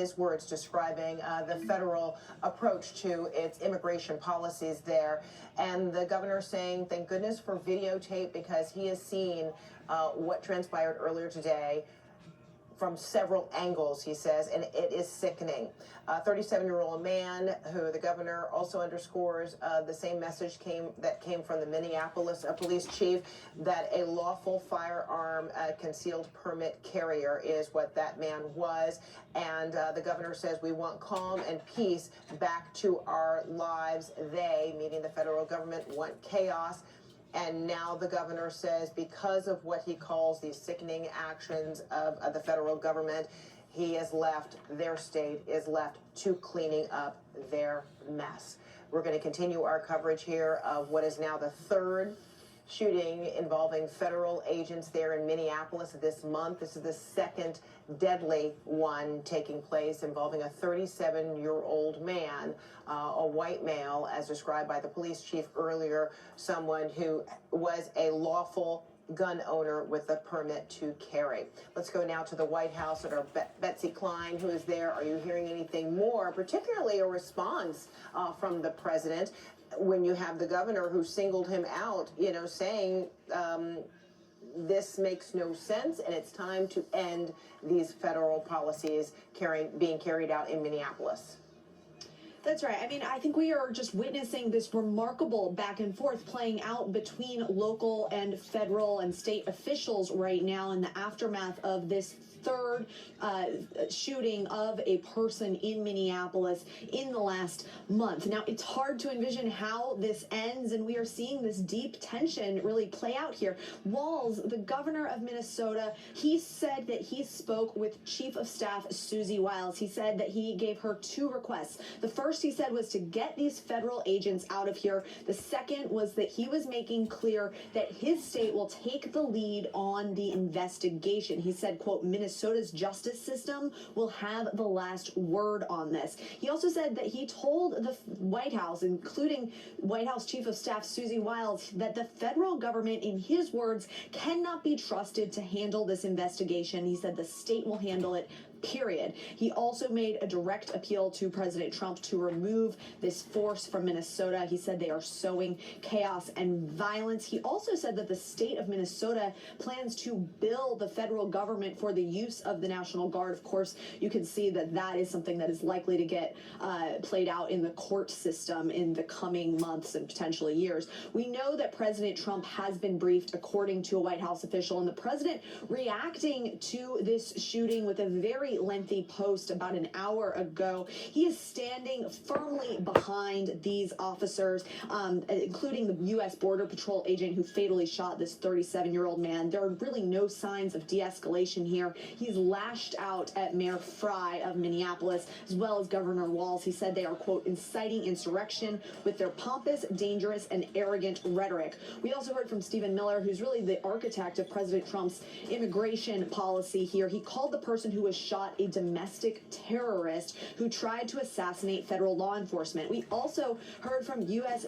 His words describing the federal approach to its immigration policies there. And the governor saying, thank goodness for videotape, because he has seen what transpired earlier today from several angles, he says, and it is sickening. A 37-year-old man who the governor also underscores the same message came from the Minneapolis police chief, that a lawful firearm concealed permit carrier is what that man was. And the governor says we want calm and peace back to our lives. They, meaning the federal government, want chaos. And now the governor says, because of what he calls these sickening actions of the federal government, he is left, their state is left to cleaning up their mess. We're going to continue our coverage here of what is now the third shooting involving federal agents there in Minneapolis this month. This is the second deadly one taking place involving a 37-year-old man, a white male, as described by the police chief earlier, someone who was a lawful gun owner with a permit to carry. Let's go now to the White House and our Betsy Klein, who is there. Are you hearing anything more, particularly a response from the president, when you have the governor who singled him out, saying this makes no sense and it's time to end these federal policies being carried out in Minneapolis? That's right. I mean, I think we are just witnessing this remarkable back and forth playing out between local and federal and state officials right now in the aftermath of this third shooting of a person in Minneapolis in the last month. Now, it's hard to envision how this ends, and we are seeing this deep tension really play out here. Walz, the governor of Minnesota, he said that he spoke with Chief of Staff Susie Wiles. He said that he gave her two requests. The first, he said, was to get these federal agents out of here. The second was that he was making clear that his state will take the lead on the investigation. He said, quote, Minnesota's justice system will have the last word on this. He also said that he told the White House, including White House Chief of Staff Susie Wiles, that the federal government, in his words, cannot be trusted to handle this investigation. He said the state will handle it, period. He also made a direct appeal to President Trump to remove this force from Minnesota. He said they are sowing chaos and violence. He also said that the state of Minnesota plans to bill the federal government for the use of the National Guard. Of course, you can see that that is something that is likely to get played out in the court system in the coming months and potentially years. We know that President Trump has been briefed, according to a White House official, and the president reacting to this shooting with a very lengthy post about an hour ago. He is standing firmly behind these officers, including the U.S. Border Patrol agent who fatally shot this 37-year-old man. There are really no signs of de-escalation here. He's lashed out at Mayor Frey of Minneapolis, as well as Governor Walz. He said they are, quote, inciting insurrection with their pompous, dangerous, and arrogant rhetoric. We also heard from Stephen Miller, who's really the architect of President Trump's immigration policy here. He called the person who was shot a domestic terrorist who tried to assassinate federal law enforcement. We also heard from U.S.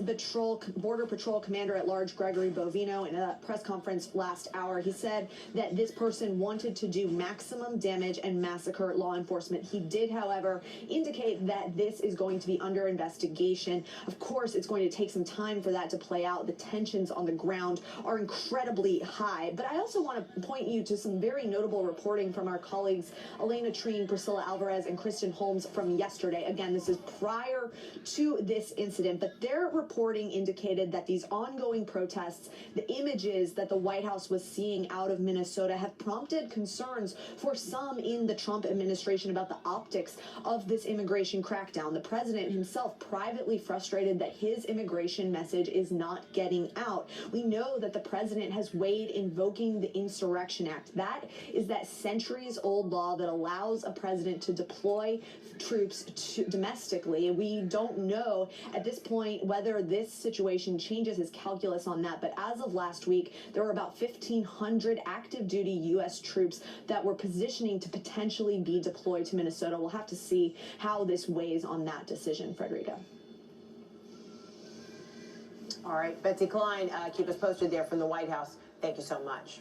Border Patrol Commander-at-Large Gregory Bovino in a press conference last hour. He said that this person wanted to do maximum damage and massacre law enforcement. He did, however, indicate that this is going to be under investigation. Of course, it's going to take some time for that to play out. The tensions on the ground are incredibly high. But I also want to point you to some very notable reporting from our colleagues Elena Trine, Priscilla Alvarez, and Kristen Holmes from yesterday. Again, this is prior to this incident, but their reporting indicated that these ongoing protests, the images that the White House was seeing out of Minnesota, have prompted concerns for some in the Trump administration about the optics of this immigration crackdown. The president himself privately frustrated that his immigration message is not getting out. We know that the president has weighed invoking the Insurrection Act. That is that centuries-old law that allows a president to deploy troops domestically. And we don't know at this point whether this situation changes his calculus on that. But as of last week, there were about 1,500 active duty U.S. troops that were positioning to potentially be deployed to Minnesota. We'll have to see how this weighs on that decision, Frederica. All right, Betsy Klein, keep us posted there from the White House. Thank you so much.